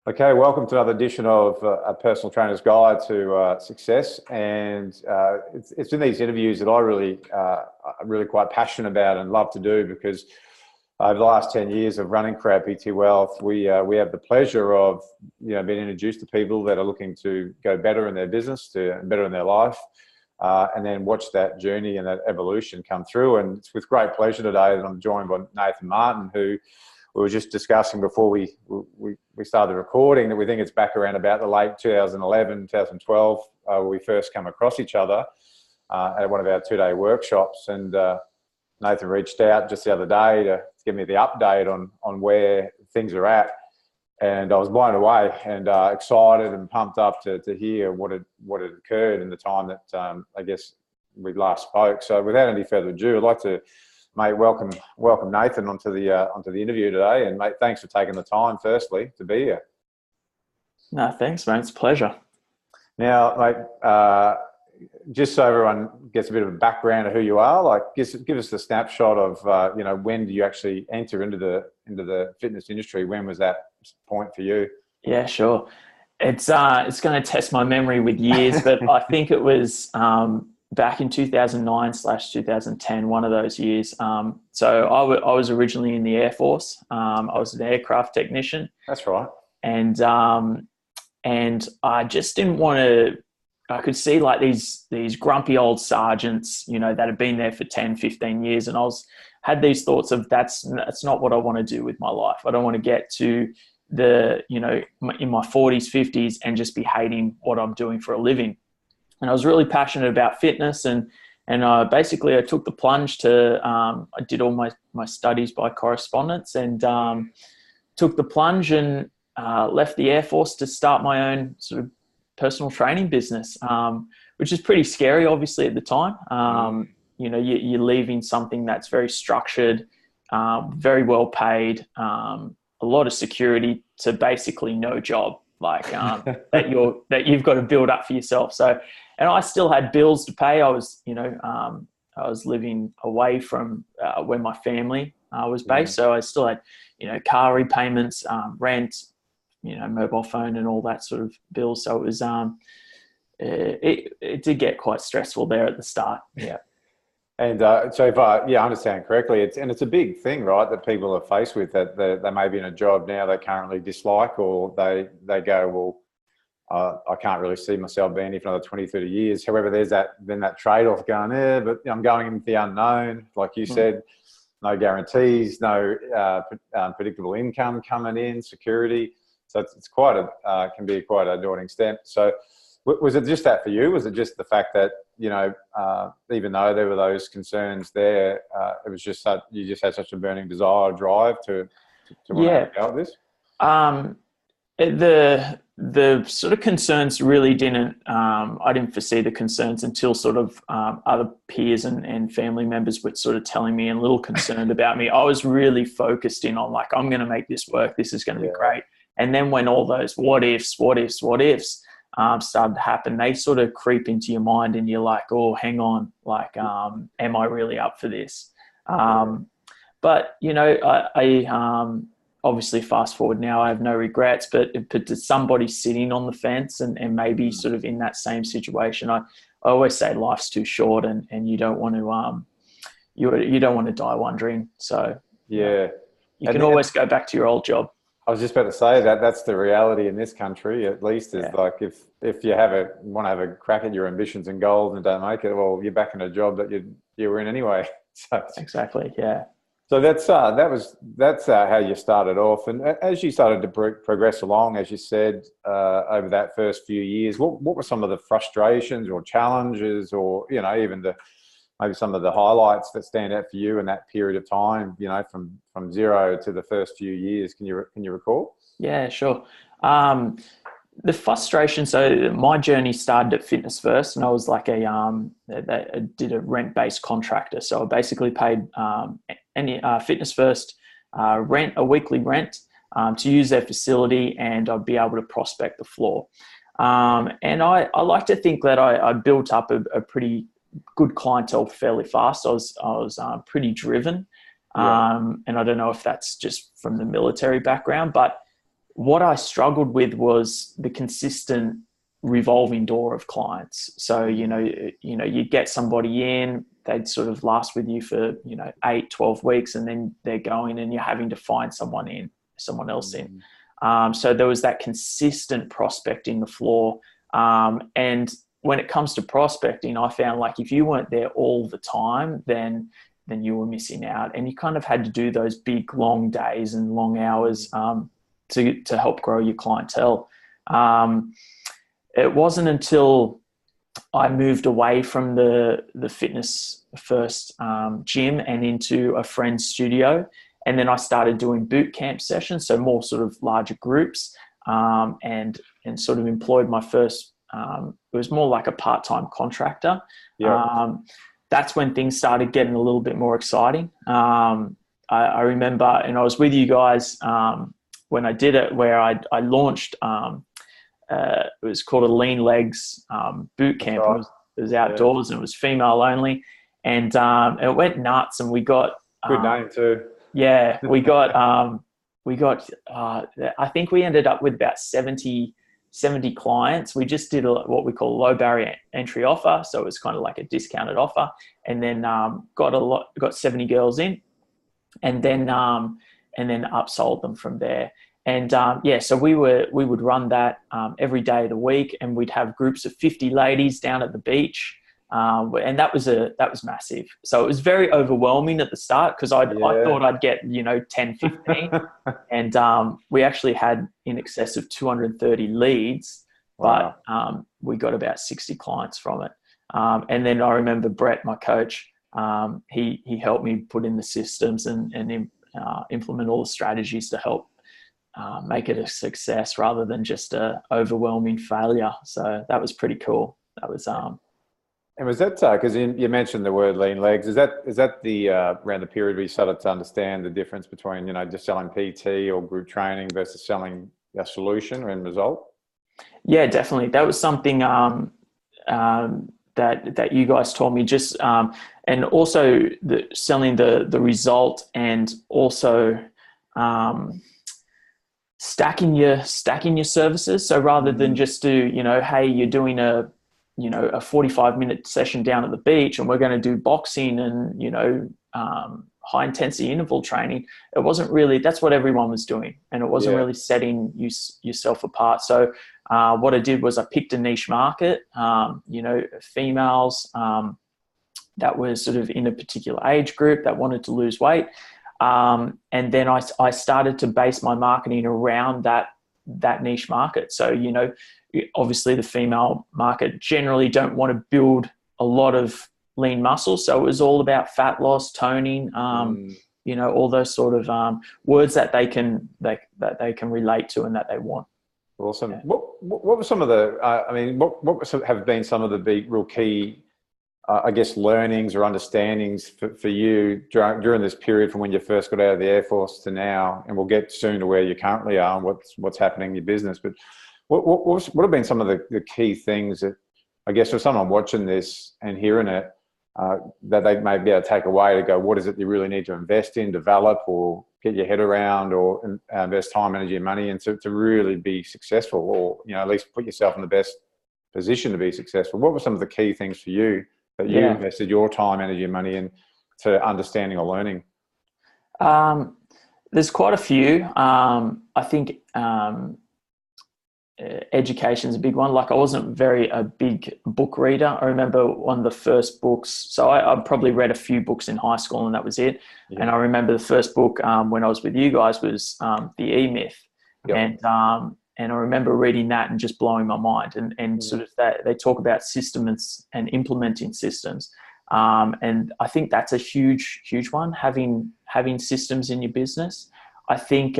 Okay, welcome to another edition of A Personal Trainer's Guide to Success. And it's in these interviews that I'm really quite passionate about and love to do, because over the last 10 years of running for our PT Wealth, we have the pleasure of being introduced to people that are looking to go better in their business, to better in their life, and then watch that journey and that evolution come through. And it's with great pleasure today that I'm joined by Nathan Martin, who we were just discussing before we started recording that we think it's back around about the late 2011, 2012, where we first come across each other at one of our two-day workshops. And Nathan reached out just the other day to give me the update on where things are at. And I was blown away and excited and pumped up to hear what had occurred in the time that I guess we last spoke. So without any further ado, I'd like to, mate, welcome Nathan onto the interview today. And mate, thanks for taking the time, firstly, to be here. No, thanks, mate. It's a pleasure. Now, mate, just so everyone gets a bit of a background of who you are, like give us the snapshot of when do you actually enter into the fitness industry? When was that point for you? Yeah, sure. It's going to test my memory with years, but I think it was back in 2009/2010, one of those years. So I was originally in the Airforce. I was an aircraft technician. That's right. And I just didn't want to. I could see like these grumpy old sergeants, that had been there for 10, 15 years. And had these thoughts of that's not what I want to do with my life. I don't want to get to in my 40s, 50s and just be hating what I'm doing for a living. And I was really passionate about fitness, and basically I took the plunge to, I did all my studies by correspondence, and took the plunge and left the Air Force to start my own sort of personal training business, which is pretty scary, obviously, at the time. You're leaving something that's very structured, very well paid, a lot of security, to basically no job, like that you've got to build up for yourself. So, and I still had bills to pay. I was living away from where my family was based, so I still had car repayments, rent, mobile phone and all that sort of bills. So it was, it did get quite stressful there at the start. Yeah. And so if I understand correctly, it's a big thing, right, that people are faced with, that they may be in a job now they currently dislike, or they go, well, I can't really see myself being here for another 20, 30 years. However, there's that trade-off going there, but I'm going into the unknown, like you said, no guarantees, no predictable income coming in, security. So it's can be quite a daunting step. So was it just that for you? Was it just the fact that, even though there were those concerns there, it was just you just had such a burning desire, drive to want to help this? The sort of concerns really didn't, I didn't foresee the concerns until sort of other peers and family members were sort of telling me and a little concerned about me. I was really focused in on like, I'm going to make this work. This is going to be great. And then when all those what ifs started to happen, they sort of creep into your mind and you're like, oh, hang on, like, am I really up for this? But, I obviously fast forward now, I have no regrets, but to somebody sitting on the fence and maybe sort of in that same situation, I always say life's too short and you don't want to, you don't want to die wondering. So you can always go back to your old job. I was just about to say that's the reality in this country, at least, is like if you want to have a crack at your ambitions and goals and don't make it, well, you're back in a job that you were in anyway. So exactly, yeah. So that's how you started off, and as you started to progress along, as you said, over that first few years, what were some of the frustrations or challenges, or even maybe some of the highlights that stand out for you in that period of time, from zero to the first few years? Can you recall? Yeah, sure. The frustration. So my journey started at Fitness First, and I was like I did a rent-based contractor. So I basically paid any Fitness First a weekly rent to use their facility, and I'd be able to prospect the floor. And I like to think that I built up a pretty good clientele fairly fast. I was pretty driven, and I don't know if that's just from the military background, but what I struggled with was the consistent revolving door of clients. So, you get somebody in, they'd sort of last with you for, 8, 12 weeks, and then they're going and you're having to find someone else in. So there was that consistent prospecting the floor. And when it comes to prospecting, I found like if you weren't there all the time, then you were missing out. And you kind of had to do those big, long days and long hours to help grow your clientele. It wasn't until I moved away from the fitness first gym and into a friend's studio. And then I started doing boot camp sessions, so more sort of larger groups, and sort of employed my first, it was more like a part-time contractor. Yeah. That's when things started getting a little bit more exciting. I remember, and I was with you guys when I did it, where I launched, it was called a Lean Legs boot camp. Right. It was outdoors, and it was female only. And it went nuts, and we got... Good name too. Yeah, we got, I think we ended up with about 70 clients. We just did what we call a low barrier entry offer. So it was kind of like a discounted offer, and then got 70 girls in, and then upsold them from there. And so we would run that every day of the week, and we'd have groups of 50 ladies down at the beach. And that was massive. So it was very overwhelming at the start, because I thought I'd get 10, 15, and we actually had in excess of 230 leads. Wow. But we got about 60 clients from it. And then I remember Brett, my coach, he helped me put in the systems and implement all the strategies to help make it a success rather than just a overwhelming failure. So that was pretty cool. That was And was that because you mentioned the word lean legs? Is that the around the period where you started to understand the difference between just selling PT or group training versus selling a solution or end result? Yeah, definitely. That was something that you guys taught me. Just and also selling the result, and also stacking your services. So rather than just do hey, you're doing a 45-minute session down at the beach, and we're going to do boxing and, high intensity interval training. It wasn't really, that's what everyone was doing. And it wasn't really setting yourself apart. So what I did was I picked a niche market, females that was sort of in a particular age group that wanted to lose weight. And then I started to base my marketing around that niche market. So, obviously the female market generally don't want to build a lot of lean muscle. So it was all about fat loss, toning, all those sort of words that they can relate to and that they want. Awesome. Yeah. What were some of the, what have been some of the big, real key, learnings or understandings for you during this period from when you first got out of the Airforce to now? And we'll get soon to where you currently are and what's happening in your business. But what have been some of the key things that, I guess, for someone watching this and hearing it, that they may be able to take away to go, what is it you really need to invest in, develop, or get your head around, or invest time, energy, and money into to really be successful, or at least put yourself in the best position to be successful? What were some of the key things for you that you invested your time, energy, and money in to understanding or learning? There's quite a few. I think education's a big one. Like, I wasn't a big book reader. I remember one of the first books. So I probably read a few books in high school, and that was it. Yeah. And I remember the first book when I was with you guys was The E-Myth. Yep. And I remember reading that and just blowing my mind. And sort of that they talk about systems and implementing systems. And I think that's a huge, huge one, having systems in your business. I think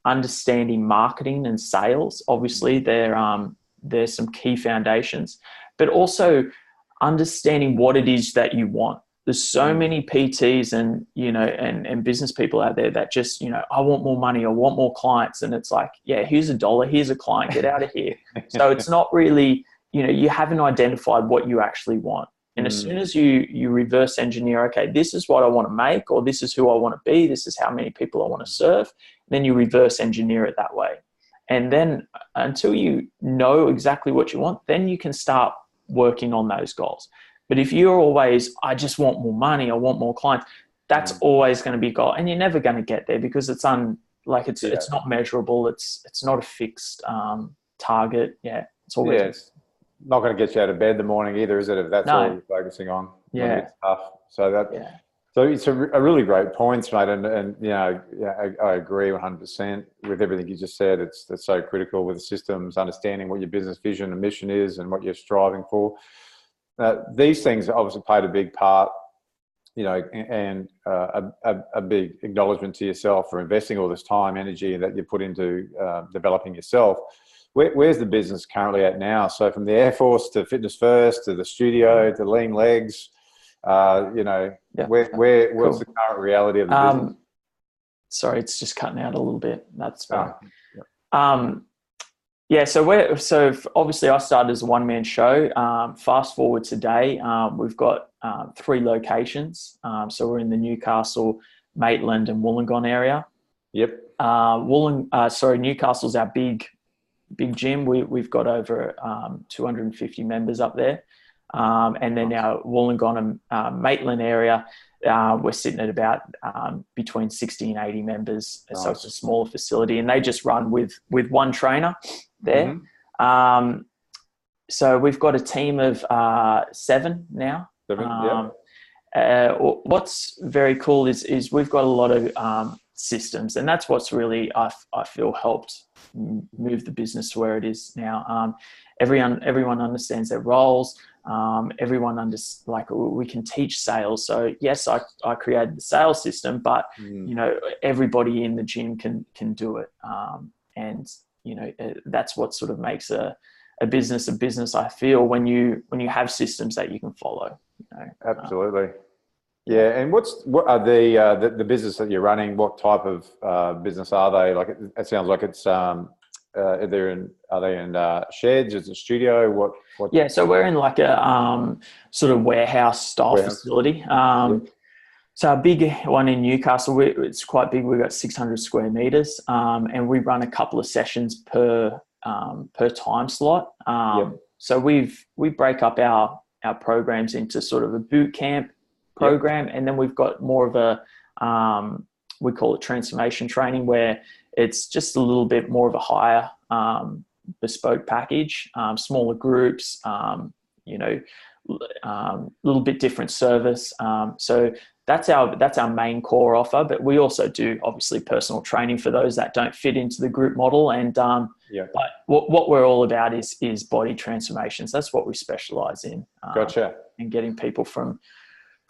understanding marketing and sales, obviously there's some key foundations, but also understanding what it is that you want. There's so many PTs and and business people out there that just I want more money, I want more clients, and it's like, yeah, here's $1, here's a client, get out of here. So it's not really you haven't identified what you actually want. And as soon as you reverse engineer, okay, this is what I want to make, or this is who I want to be, this is how many people I want to serve, then you reverse engineer it that way. And then until you know exactly what you want, then you can start working on those goals. But if you're always, I just want more money, I want more clients, that's always going to be a goal. And you're never going to get there because it's not measurable. It's not a fixed target. Yeah. It's always it's not going to get you out of bed in the morning either, is it? If that's all you're focusing on. Yeah. It's tough. So it's a really great point, mate. And you know, I agree 100% with everything you just said. It's so critical with the systems, understanding what your business vision and mission is and what you're striving for. These things obviously played a big part, you know, and a big acknowledgement to yourself for investing all this time, energy that you put into developing yourself. Where's the business currently at now? So from the Airforce to Fitness First to the studio to Lean Legs, you know, what's the current reality of the business? Sorry, it's just cutting out a little bit. That's fine. So obviously I started as a one-man show. Fast forward today, we've got 3 locations. So we're in the Newcastle, Maitland and Wollongong area. Yep. Newcastle's our big gym. We've got over 250 members up there. And then our Wollongong and Maitland area, we're sitting at about between 60 and 80 members. Nice. So it's a smaller facility, and they just run with one trainer there. So we've got a team of 7 now. 7, what's very cool is we've got a lot of systems, and that's what's really I feel helped move the business to where it is now. Everyone understands their roles. Everyone we can teach sales. So yes, I created the sales system, but you know, everybody in the gym can do it. And you know, that's what sort of makes a business. I feel when you have systems that you can follow. You know? Absolutely. Yeah. And what are the business that you're running? What type of business are they? Like it sounds like it's are they in sheds? Is it a studio? What? Yeah, so we're in like a sort of warehouse style facility. So our big one in Newcastle, it's quite big. We've got 600 square meters, and we run a couple of sessions per time slot. So we break up our programs into sort of a boot camp program, and then we've got more of a we call it transformation training, where it's just a little bit more of a higher bespoke package, smaller groups, you know, little bit different service. So that's our main core offer, but we also do obviously personal training for those that don't fit into the group model. And but what we're all about is body transformations. That's what we specialize in. Gotcha. And getting people from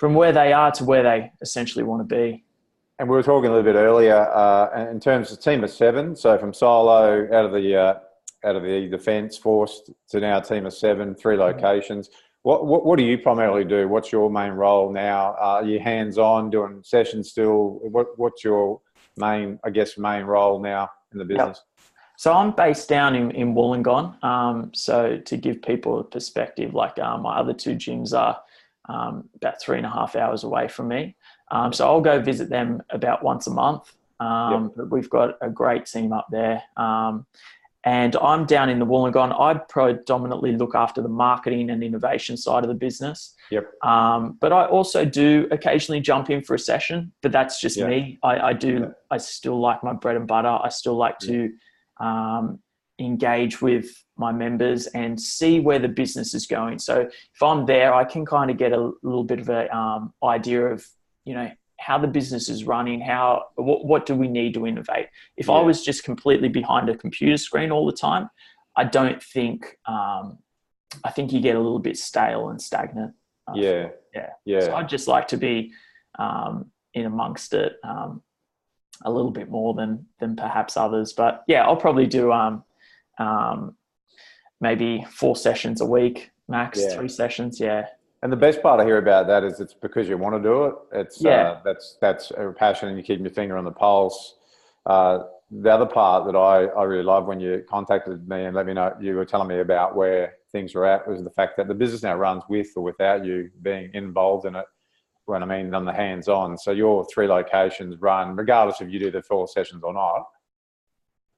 where they are to where they essentially want to be. And we were talking a little bit earlier in terms of team of 7. So from solo out of the defence force to now a team of 7, 3 locations. What do you primarily do? What's your main role now? Are you hands-on doing sessions still? What's your main role now in the business? Yep. So I'm based down in Wollongong. So to give people a perspective, like my other 2 gyms are about 3.5 hours away from me. So I'll go visit them about once a month. But we've got a great team up there. And I'm down in the Wollongong. I predominantly look after the marketing and innovation side of the business. But I also do occasionally jump in for a session, but that's just me. I still like my bread and butter. I still like to engage with my members and see where the business is going. So if I'm there, I can kind of get a little bit of a idea of, you know, how the business is running, what do we need to innovate? If I was just completely behind a computer screen all the time, I don't think, I think you get a little bit stale and stagnant. So I'd just like to be in amongst it a little bit more than perhaps others. But yeah, I'll probably do maybe 4 sessions a week, max 3 sessions. Yeah. And the best part I hear about that is it's because you want to do it. It's that's a passion, and you keep your finger on the pulse. The other part that I really love when you contacted me and let me know, you were telling me about where things were at was the fact that the business now runs with or without you being involved in it. When I mean on the hands-on, so your 3 locations run regardless if you do the 4 sessions or not.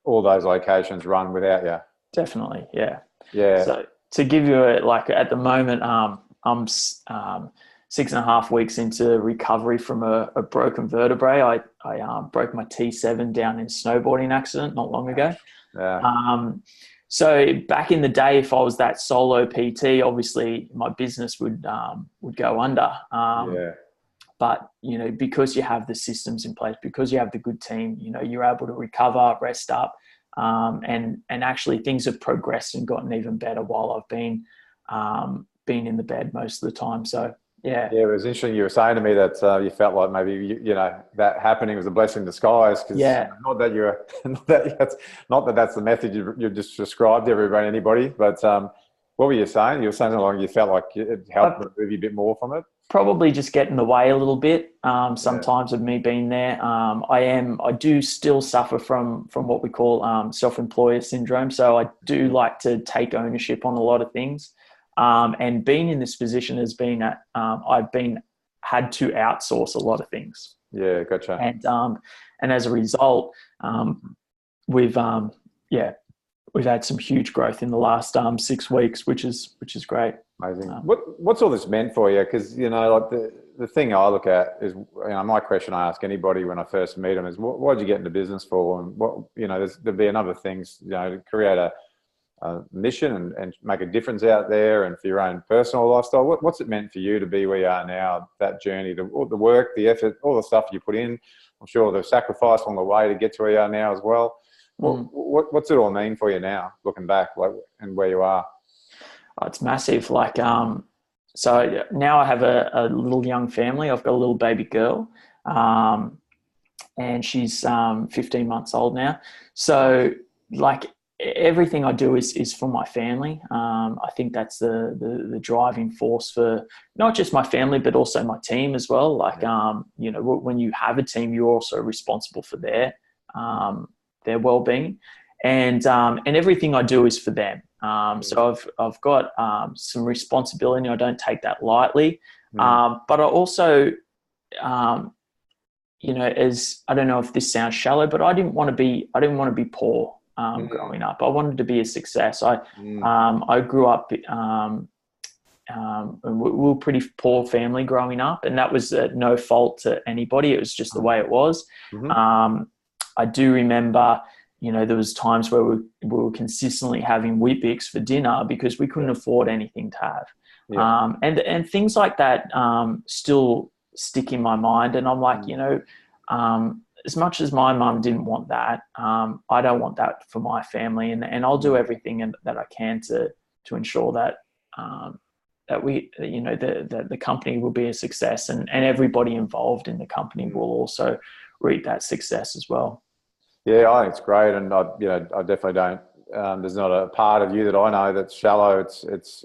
All those locations run without you. Definitely, yeah. Yeah. So to give you like at the moment, I'm 6.5 weeks into recovery from a broken vertebrae. I broke my T7 down in a snowboarding accident not long ago. Yeah. So back in the day, if I was that solo PT, obviously my business would go under. Yeah. But, you know, because you have the systems in place, because you have the good team, you know, you're able to recover, rest up, and actually things have progressed and gotten even better while I've been in the bed most of the time. So, yeah. Yeah, it was interesting. You were saying to me that you felt like maybe you know that happening was a blessing in disguise. Because not that you're not that that's the method you just described to everybody, anybody. But what were you saying? You were saying along you felt like it helped remove you a bit more from it. Probably just get in the way a little bit. Sometimes of me being there, I do still suffer from what we call self-employer syndrome. So I do like to take ownership on a lot of things. And being in this position has been I've had to outsource a lot of things. Yeah, gotcha. And as a result, we've had some huge growth in the last 6 weeks, which is great. Amazing. What's all this meant for you? Because you know, like the thing I look at is, you know, my question I ask anybody when I first meet them is, what did you get into business for? And what, you know, there'll be another things, you know, to create a mission and make a difference out there, and for your own personal lifestyle. What's it meant for you to be where you are now? That journey, the work, the effort, all the stuff you put in. I'm sure the sacrifice on the way to get to where you are now as well. What's it all mean for you now, looking back, like, and where you are? Oh, it's massive. Like, so now I have a little young family. I've got a little baby girl, and she's 15 months old now. So, like, everything I do is for my family. I think that's the driving force for not just my family, but also my team as well. Like, you know, when you have a team, you're also responsible for their well-being, and everything I do is for them. So I've got some responsibility. I don't take that lightly, but I also, you know, as I don't know if this sounds shallow, but I didn't want to be poor growing up. I wanted to be a success. I grew up. We were a pretty poor family growing up, and that was no fault to anybody. It was just the way it was. I do remember, you know, there was times where we were consistently having Weet-Bix for dinner because we couldn't afford anything to have. And things like that still stick in my mind. And I'm like, you know, as much as my mum didn't want that, I don't want that for my family. And I'll do everything that I can to ensure that that we, you know, the company will be a success, and everybody involved in the company will also reap that success as well. Yeah, I think it's great, and I definitely don't. There's not a part of you that I know that's shallow. It's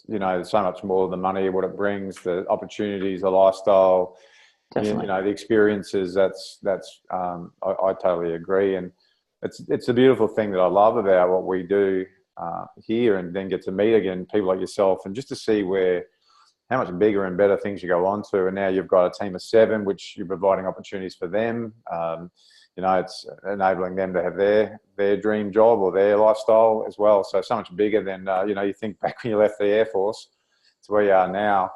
you know, there's so much more than money, what it brings, the opportunities, the lifestyle, you know, the experiences. That's I totally agree, and it's a beautiful thing that I love about what we do here, and then get to meet again people like yourself, and just to see how much bigger and better things you go on to. And now you've got a team of 7, which you're providing opportunities for them. You know, it's enabling them to have their dream job or their lifestyle as well. So much bigger than, you know, you think back when you left the Airforce to where you are now,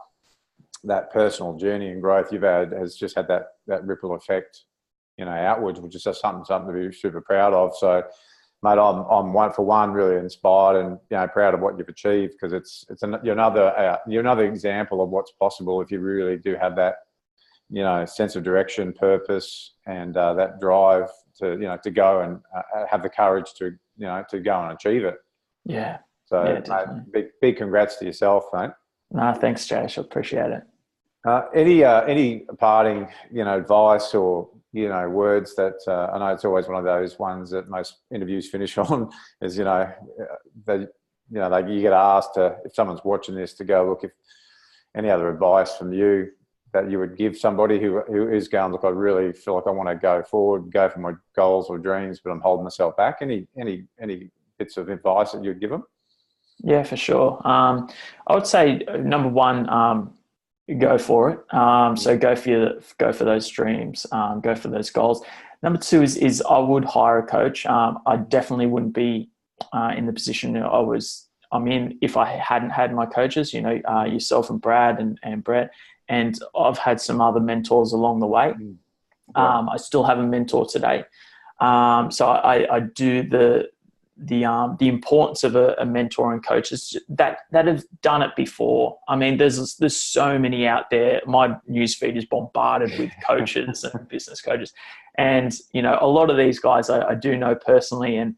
that personal journey and growth you've had has just had that ripple effect, you know, outwards, which is just something to be super proud of. So, mate, I'm one for one really inspired and, you know, proud of what you've achieved, because you're another example of what's possible if you really do have that, you know, sense of direction, purpose, and that drive to, you know, to go and have the courage to, you know, to go and achieve it. Yeah. So, yeah, mate, big congrats to yourself, mate. No, thanks, Jash. I appreciate it. Any parting, you know, advice or, you know, words that I know it's always one of those ones that most interviews finish on is, you know, you get asked if someone's watching this to go, look, if any other advice from you that you would give somebody who is going, look, I really feel like I want to go forward, go for my goals or dreams, but I'm holding myself back. Any bits of advice that you'd give them? Yeah, for sure. I would say number one, go for it. So go for those dreams, go for those goals. Number two is I would hire a coach. I definitely wouldn't be in the position I'm in if I hadn't had my coaches. You know, yourself and Brad and Brett, and I've had some other mentors along the way. Yeah. I still have a mentor today. So I do the importance of a mentor and coaches that have done it before. I mean, there's so many out there. My newsfeed is bombarded with coaches and business coaches, and you know, a lot of these guys I do know personally, and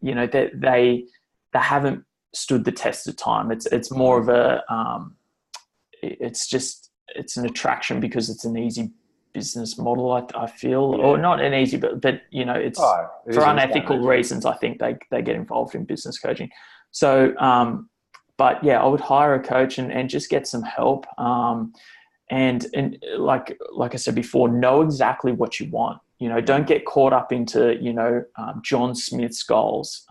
you know, they haven't stood the test of time. It's more of a it's an attraction because it's an easy business model, I feel, or not an easy, but you know, it's for unethical reasons. I think they get involved in business coaching. So, but yeah, I would hire a coach and just get some help. And like I said before, know exactly what you want. You know, don't get caught up into, you know, John Smith's goals.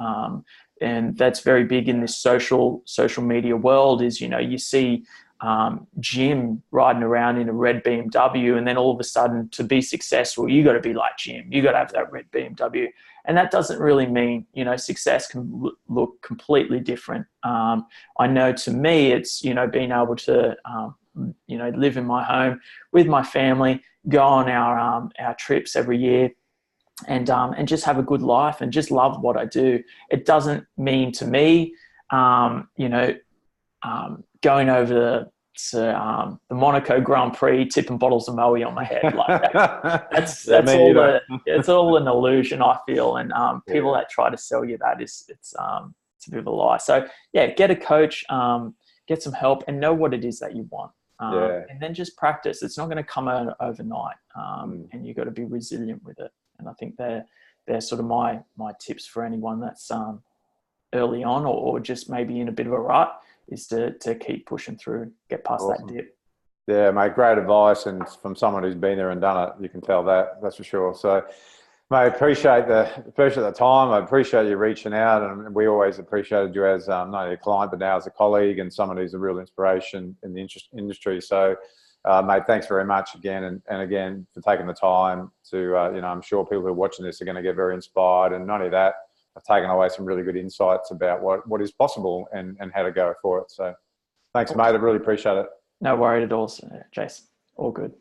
And that's very big in this social media world is, you know, you see Jim riding around in a red BMW, and then all of a sudden, to be successful, you got to be like Jim. You got to have that red BMW, and that doesn't really mean, you know, success can look completely different. I know to me, it's, you know, being able to you know, live in my home with my family, go on our trips every year, and just have a good life and just love what I do. It doesn't mean to me, you know, going over to the Monaco Grand Prix, tipping bottles of Moe on my head like that. That's it's all an illusion, I feel. And people that try to sell you that it's a bit of a lie. So yeah, get a coach, get some help, and know what it is that you want. And then just practice. It's not going to come out overnight, and you've got to be resilient with it. And I think they're sort of my tips for anyone that's early on or just maybe in a bit of a rut, is to keep pushing through, get past that dip. Yeah, mate, great advice, and from someone who's been there and done it, you can tell that's for sure. So, mate, appreciate the time. I appreciate you reaching out, and we always appreciated you as not only a client but now as a colleague and someone who's a real inspiration in the industry. So, mate, thanks very much again, and again for taking the time to. You know, I'm sure people who are watching this are going to get very inspired, and not only that, I've taken away some really good insights about what is possible and how to go for it. So, thanks, mate. I really appreciate it. No worry at all, Jason. All good.